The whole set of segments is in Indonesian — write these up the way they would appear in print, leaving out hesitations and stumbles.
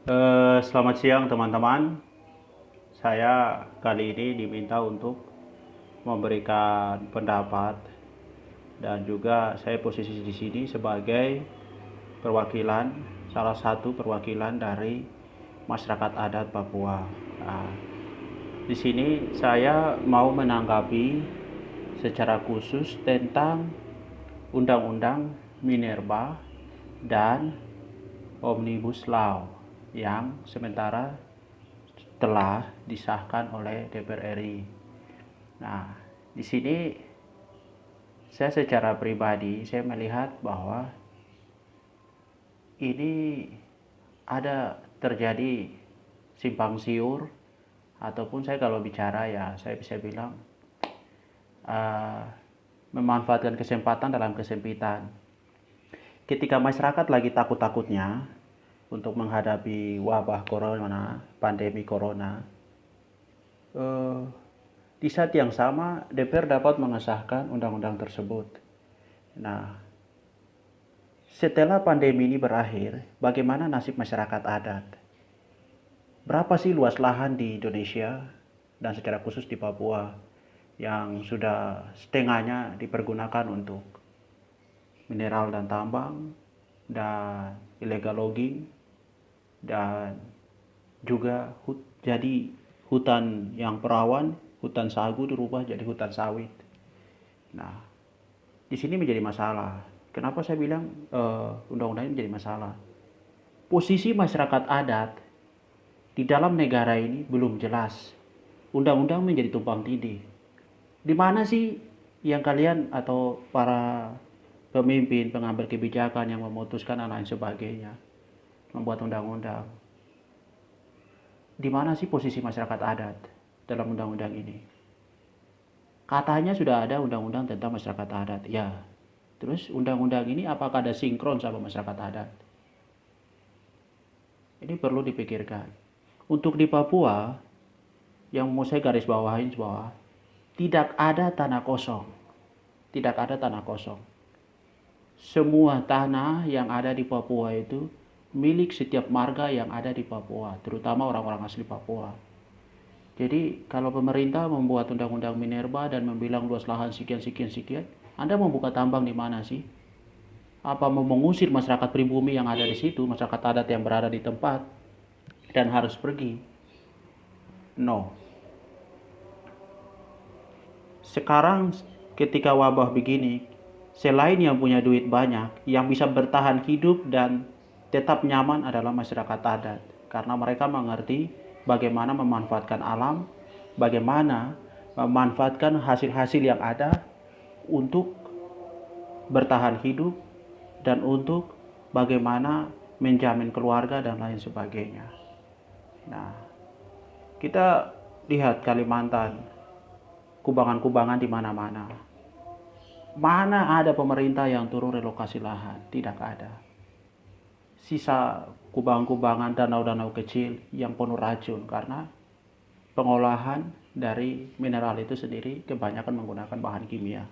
Selamat siang teman-teman. Saya kali ini diminta untuk memberikan pendapat dan juga saya posisi di sini sebagai perwakilan, salah satu perwakilan dari masyarakat adat Papua. Nah, di sini saya mau menanggapi secara khusus tentang Undang-Undang Minerba dan Omnibus Law yang sementara telah disahkan oleh DPR RI. Nah, di sini saya secara pribadi saya melihat bahwa ini ada terjadi simpang siur ataupun saya kalau bicara ya saya bisa bilang uh, memanfaatkan kesempatan dalam kesempitan. Ketika masyarakat lagi takut-takutnya untuk menghadapi wabah corona, pandemi corona, uh, di saat yang sama DPR dapat mengesahkan undang-undang tersebut. Nah, setelah pandemi ini berakhir, bagaimana nasib masyarakat adat? Berapa sih luas lahan di Indonesia dan secara khusus di Papua yang sudah setengahnya dipergunakan untuk mineral dan tambang dan illegal logging dan juga jadi hutan yang perawan, hutan sagu dirubah jadi hutan sawit. Nah, di sini menjadi masalah. Kenapa saya bilang undang-undang ini menjadi masalah? Posisi masyarakat adat di dalam negara ini belum jelas. Undang-undang menjadi tumpang tindih. Di mana sih yang kalian atau para pemimpin, pengambil kebijakan yang memutuskan dan lain sebagainya, membuat undang-undang? Di mana sih posisi masyarakat adat dalam undang-undang ini? Katanya sudah ada undang-undang tentang masyarakat adat. Ya, terus undang-undang ini apakah ada sinkron sama masyarakat adat? Ini perlu dipikirkan. Untuk di Papua, yang mau saya garis bawahin bahwa tidak ada tanah kosong. Tidak ada tanah kosong. Semua tanah yang ada di Papua itu milik setiap marga yang ada di Papua, terutama orang-orang asli Papua. Jadi kalau pemerintah membuat undang-undang minerba dan membilang luas lahan sekian, Anda mau buka tambang di mana sih? Apa mau mengusir masyarakat pribumi yang ada di situ, masyarakat adat yang berada di tempat dan harus pergi? No. Sekarang ketika wabah begini, selain yang punya duit banyak, yang bisa bertahan hidup dan tetap nyaman adalah masyarakat adat. Karena mereka mengerti bagaimana memanfaatkan alam, bagaimana memanfaatkan hasil-hasil yang ada untuk bertahan hidup dan untuk bagaimana menjamin keluarga dan lain sebagainya. Nah, kita lihat Kalimantan, kubangan-kubangan di mana-mana. Mana ada pemerintah yang turun relokasi lahan? Tidak ada. Sisa kubangan-kubangan danau-danau kecil yang penuh racun karena pengolahan dari mineral itu sendiri kebanyakan menggunakan bahan kimia.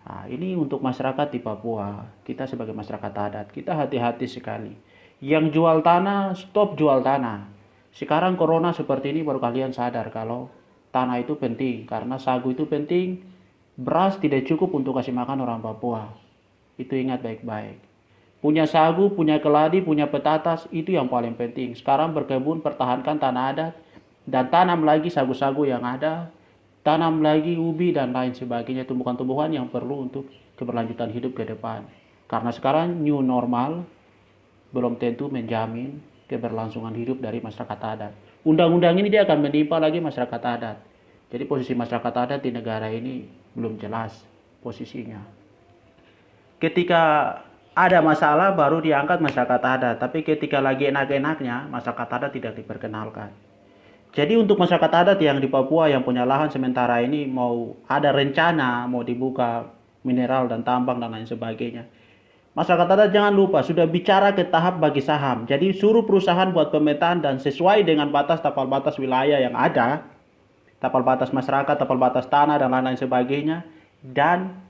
Nah, ini untuk masyarakat di Papua, kita sebagai masyarakat adat, kita hati-hati sekali. Yang jual tanah, stop jual tanah. Sekarang corona seperti ini baru kalian sadar kalau tanah itu penting, karena sagu itu penting, beras tidak cukup untuk kasih makan orang Papua. Itu ingat baik-baik. Punya sagu, punya keladi, punya petatas, itu yang paling penting. Sekarang berkebun, pertahankan tanah adat, dan tanam lagi sagu-sagu yang ada, tanam lagi ubi dan lain sebagainya, tumbuhan-tumbuhan yang perlu untuk keberlanjutan hidup ke depan. Karena sekarang new normal belum tentu menjamin keberlangsungan hidup dari masyarakat adat. Undang-undang ini dia akan menimpa lagi masyarakat adat. Jadi posisi masyarakat adat di negara ini belum jelas posisinya. Ketika ada masalah baru diangkat masyarakat adat, tapi ketika lagi enak-enaknya masyarakat adat tidak diperkenalkan. Jadi untuk masyarakat adat yang di Papua yang punya lahan sementara ini mau ada rencana mau dibuka mineral dan tambang dan lain sebagainya. Masyarakat adat jangan lupa sudah bicara ke tahap bagi saham. Jadi suruh perusahaan buat pemetaan dan sesuai dengan batas tapal batas wilayah yang ada, tapal batas masyarakat, tapal batas tanah dan lain-lain sebagainya, dan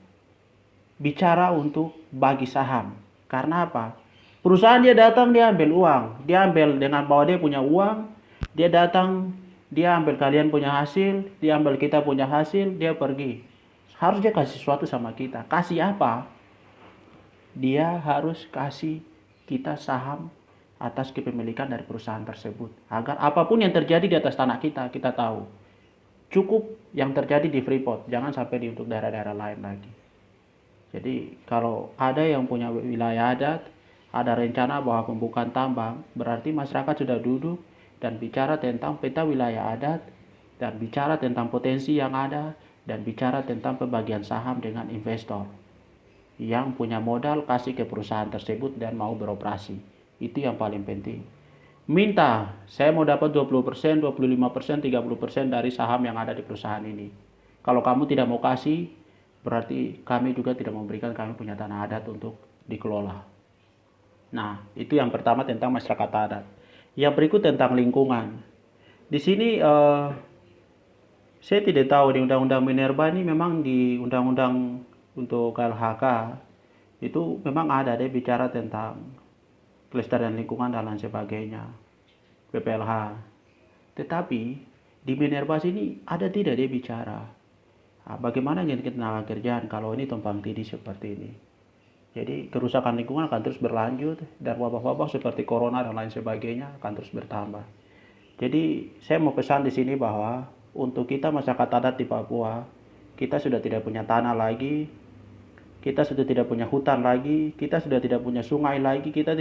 bicara untuk bagi saham. Karena apa? Perusahaan dia datang, dia ambil uang, dia ambil dengan bahwa dia punya uang, dia datang, dia ambil kalian punya hasil, dia ambil kita punya hasil, dia pergi. Harus dia kasih sesuatu sama kita. Kasih apa? Dia harus kasih kita saham atas kepemilikan dari perusahaan tersebut. Agar apapun yang terjadi di atas tanah kita, kita tahu. Cukup yang terjadi di Freeport, jangan sampai di untuk daerah-daerah lain lagi. Jadi kalau ada yang punya wilayah adat, ada rencana bahwa pembukaan tambang, berarti masyarakat sudah duduk dan bicara tentang peta wilayah adat, dan bicara tentang potensi yang ada, dan bicara tentang pembagian saham dengan investor yang punya modal kasih ke perusahaan tersebut dan mau beroperasi. Itu yang paling penting. Minta, saya mau dapat 20%, 25%, 30% dari saham yang ada di perusahaan ini. Kalau kamu tidak mau kasih, berarti kami juga tidak memberikan kami punya tanah adat untuk dikelola. Nah, itu yang pertama tentang masyarakat adat. Yang berikut tentang lingkungan. Di sini saya tidak tahu di Undang-Undang Minerba ini memang di Undang-Undang untuk KLHK itu memang ada deh bicara tentang kelestarian lingkungan dan lain sebagainya, PPLH. Tetapi di Minerba sini ada tidak dia bicara bagaimana kita tenaga kerjaan kalau ini tumpang tindih seperti ini. Jadi kerusakan lingkungan akan terus berlanjut dan wabah-wabah seperti corona dan lain sebagainya akan terus bertambah. Jadi saya mau pesan di sini bahwa untuk kita masyarakat adat di Papua, kita sudah tidak punya tanah lagi, kita sudah tidak punya hutan lagi, kita sudah tidak punya sungai lagi, kita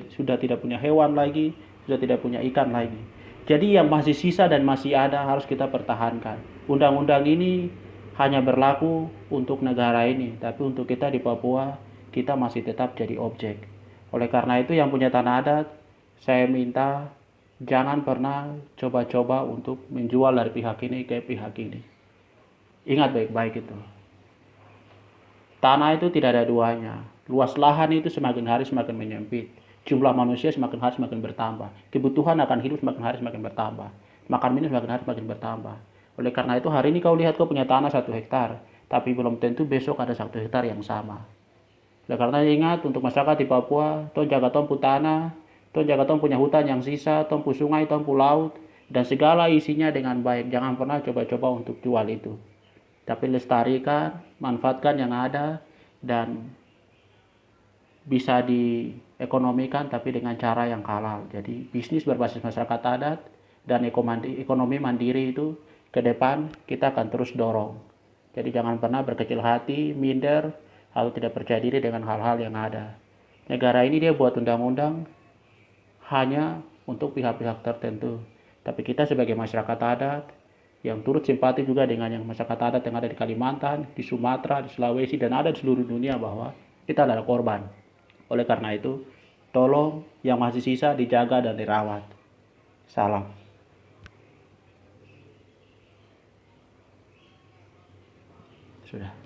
sudah tidak punya hewan lagi, sudah tidak punya ikan lagi. Jadi yang masih sisa dan masih ada harus kita pertahankan. Undang-undang ini hanya berlaku untuk negara ini, tapi untuk kita di Papua kita masih tetap jadi objek. Oleh karena itu yang punya tanah adat, saya minta jangan pernah coba-coba untuk menjual dari pihak ini ke pihak ini. Ingat baik-baik itu. Tanah itu tidak ada duanya. Luas lahan itu semakin hari semakin menyempit. Jumlah manusia semakin hari semakin bertambah. Kebutuhan akan hidup semakin hari semakin bertambah. Makan minum semakin hari semakin bertambah. Oleh karena itu hari ini kau lihat kau punya tanah 1 hektar, tapi belum tentu besok ada 1 hektar yang sama. Oleh karena ingat untuk masyarakat di Papua, tong jaga tompu tanah, tong jaga tong punya hutan yang sisa, tompu sungai, tompu laut, dan segala isinya dengan baik. Jangan pernah coba-coba untuk jual itu. Tapi lestarikan, manfaatkan yang ada, dan bisa diekonomikan tapi dengan cara yang halal. Jadi bisnis berbasis masyarakat adat dan ekonomi mandiri itu ke depan kita akan terus dorong. Jadi jangan pernah berkecil hati, minder, atau tidak percaya diri dengan hal-hal yang ada. Negara ini dia buat undang-undang hanya untuk pihak-pihak tertentu. Tapi kita sebagai masyarakat adat yang turut simpati juga dengan yang masyarakat adat yang ada di Kalimantan, di Sumatera, di Sulawesi, dan ada di seluruh dunia bahwa kita adalah korban. Oleh karena itu, tolong yang masih sisa dijaga dan dirawat. Salam. Sudah.